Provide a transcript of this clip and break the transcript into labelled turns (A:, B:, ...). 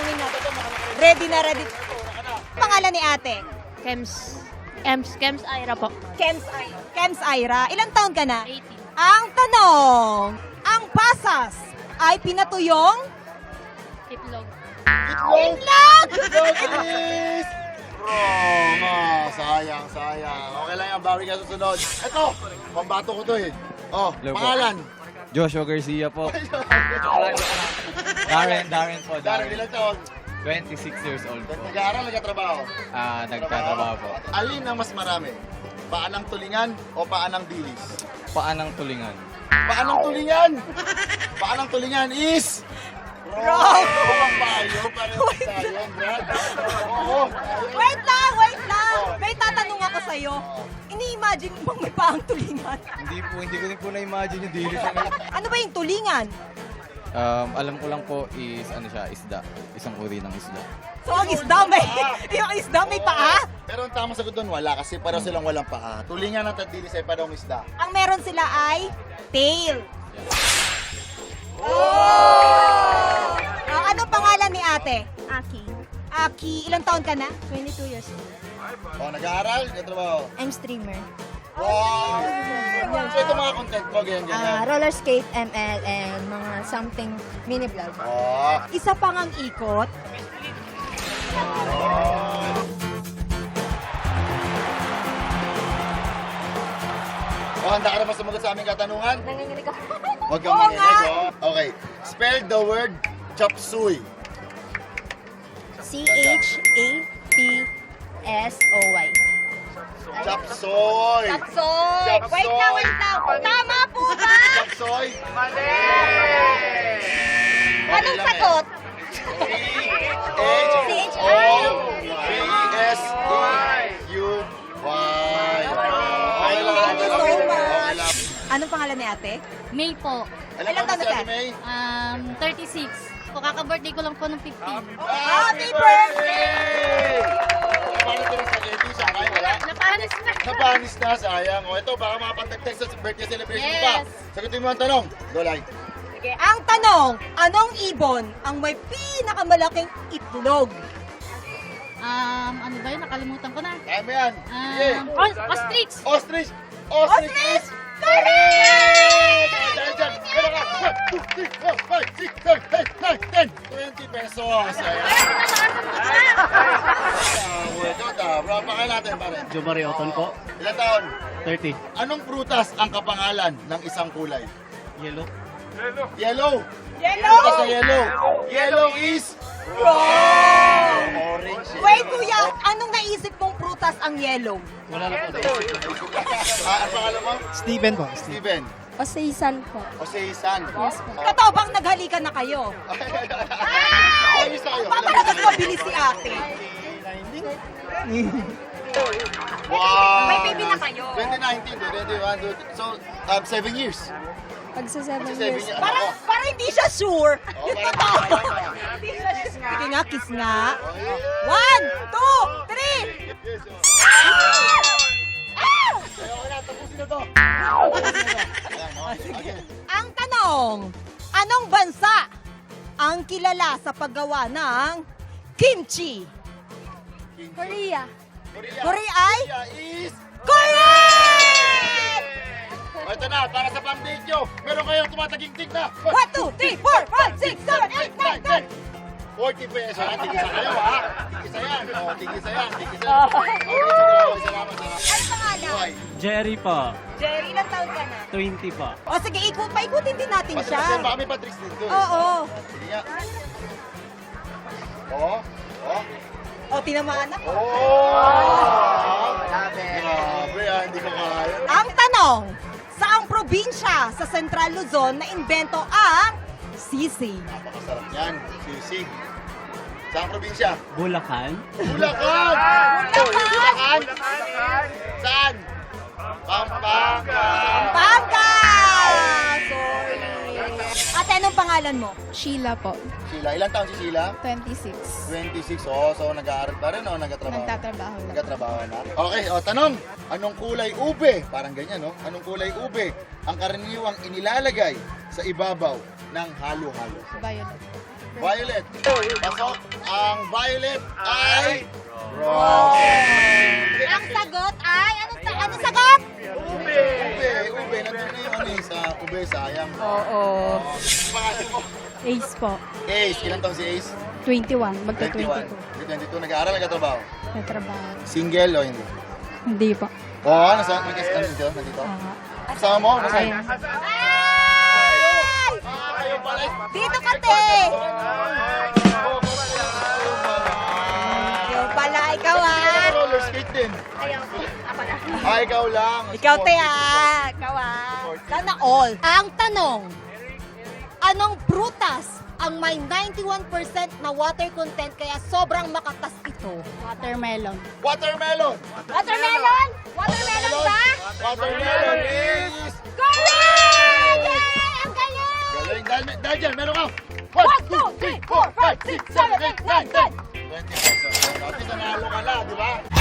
A: Tatanungin natin. Ready na ready. Pangalan ni ate?
B: Kems Ira po.
A: Kems Ira. Ilang taon ka na?
B: 18.
A: Ang tanong, ang pasas ay pinatuyong?
B: Itlog.
A: Itlog!
C: Please! Roma! Sayang. Okay lang yan, bawi ka susunod. Ito, pambato ko to eh. Oh,
D: Hello po.
C: pangalan.
D: Joshua Garcia po. Darren po.
C: Darren, ilang taon?
D: 26 years old po.
C: Nag-aaral, nagkatrabaho.
D: Nagtatrabaho po.
C: Alin ang mas marami? Paanang tulingan o paanang dilis?
D: Paanang tulingan.
C: Paanang tulingan? Paanang tulingan is...
A: Wrong!
C: Ang payo, paano tayo, Brad? Oo.
A: Wait lang! May tatanong ako sa'yo. Ini-imagine mo bang may paang tulingan?
D: Hindi ko din po na-imagine yung dilis.
A: Ano ba yung tulingan?
D: Alam ko lang po is isda. Isang uri ng isda.
A: So ang isda yung isda may paa?
C: Pero ang tamang sagot doon, wala kasi pareho silang walang paa. Tulingan at dilis ay parehong isda.
A: Ang meron sila ay tail. Oh! Anong pangalan ni ate?
B: Aki.
A: Aki, ilang taon ka na?
B: 22 years old.
C: O, nag-aaral, nagtatrabaho.
B: I'm streamer.
C: Wow! So ito mga content mo, ganyan.
B: Roller skate, ML, and mga something mini vlog.
C: Oh,
A: Isa pang ang ikot.
C: handa ka na ba sumagot sa aming katanungan?
B: Nanginginig ako.
C: Huwag kang
A: Oo
C: manginig.
A: nga.
C: Oh. Okay. Spell the word chop suey.
B: CHAPSOY.
C: Chop soy.
A: Chapsoy!
C: Chapsoy.
A: Wait lang! Tama po ba?
C: Chop soy. Mali!
A: Anong sagot?
C: C-H-O-P-S-E-U-Y.
A: Thank you so much. Anong pangalan ni ate?
B: May po.
C: Ilan taon
A: taon
C: si
A: ka?
C: Ate May?
B: 36. O kaka-birthday ko lang po ng 15.
A: Happy birthday!
C: Paano ito ng spaghetti? Siya kain wala?
B: Napanis na.
C: Napanis na, sayang. O ito, baka makapag-tag sa birthday celebration mo pa.
B: Yes.
C: Sagutin mo ang tanong. Dolay.
A: Sige, ang tanong, anong ibon ang may pinakamalaking itlog?
B: Ano ba yun? Nakalimutan ko na.
C: Kaya mo yan. Sige.
B: Ostrich.
C: Ostrich.
A: Ostrich!
C: is correct! Dahil dyan, meron ka. 1, 2, 3, 4, 5, 6, 7, 8, 9, 10. 20 pesos. Ayan. Bro, pangalan natin, pare.
E: Jomari Oton po,
C: Ilan taon?
E: 30.
C: Anong prutas ang kapangalan ng isang kulay?
E: Yellow.
C: Yellow.
A: Yellow!
C: Prutas na yellow. Yellow is
A: Wrong!
C: orange.
A: Wait, kuya, anong naisip mong prutas ang yellow?
E: Wala na po.
C: Ang pangalan mo?
E: Steven po.
C: Steven.
B: Oseisan po.
C: Oseisan.
A: Totoo bang naghalikan na kayo?
C: Ay, isa kayo.
A: Baka nagpabilis si ate.
C: Wow.
A: May baby na kayo.
C: 2019, 21, so 7 years.
B: Pagsa 7
C: 7 years.
A: Para hindi siya sure.
C: Oh,
A: Yung
C: parang-
A: totoo. Hindi siya sure. Sige nga, kiss nga. 1, 2, 3!
C: Ayoko na, tapusin na to.
A: Ang tanong, anong bansa ang kilala sa paggawa ng kimchi?
B: Korea.
A: Korea ay?
C: Korea is...
A: Correct!
C: O, ito na, para sa pang-video, meron kayong tumataging-tig na.
A: 1, 2, 3, 4, 5, 6, 7, 8, 9, 10.
C: 40 pesos. Tigisa kayo, ha? Tigisa yan. O, tigisa yan. Tigisa yan. Okay, salamat.
A: Ano pangalan?
C: Buhay.
E: Jerry po,
A: Jerry, ilang taon ka na?
E: 20 po.
A: O sige, paikutin din natin
C: Kasi
A: siya.
C: baka may patricks dito.
A: Oo.
C: Sige nga. Oo. Oo.
A: O, tinamaan ako.
C: Grabe, hindi ko kaya.
A: Ang tanong, saang probinsya sa Central Luzon na invento ang sisig?
C: Napakasarap yan. Sisig. Saan probinsya?
E: Bulacan.
C: Bulacan! Bulacan? Saan? Pampanga!
A: Pampanga! Sorry. Ate, anong pangalan mo?
B: Sheila po.
C: Sheila, ilang taon si Sheila?
B: 26.
C: 26. Oh, so nag-aaral pa rin o nagtatrabaho?
B: Nagtatrabaho lang.
C: Nagtatrabaho na. Okay, o tanong. Anong kulay ube? Parang ganyan, no? Anong kulay ube ang karaniwang inilalagay sa ibabaw ng halo-halo?
B: Violet.
C: Violet. Pasok. Ang violet ay... wrong.
A: Ang sagot ay, anong sagot?
C: Ube. Nandun na yung ano eh, sa ube, sayang.
B: Oo.
C: Pangalan mo?
F: Ace po.
C: Ace. Ilan taon si Ace?
F: 21. Magta
C: 21.
F: 22.
C: 22. Nag-aaral, nagkatrabaho.
F: May trabaho.
C: Single o hindi?
F: Hindi po.
C: Oo, nasa nandito. Kasama mo?
F: Ay,
C: Ayaw pala.
A: Dito ka, te! Yung pala, ikaw
C: Roller skate din. Ay, ikaw lang.
A: Ikaw, te Ikaw Sana all. Ang tanong, anong prutas ang may 91% na water content kaya sobrang makatas ito?
F: watermelon.
C: Watermelon.
A: Watermelon? Watermelon ba?
C: Watermelon is...
A: Correct! Yay! Ang galing!
C: Galing. Dahil dyan, meron ka.
A: 1, 2, 3, 4, 5, 6, 7, 8, 9, 10.
C: 20 pesos. Dati nanalo ka na, di ba?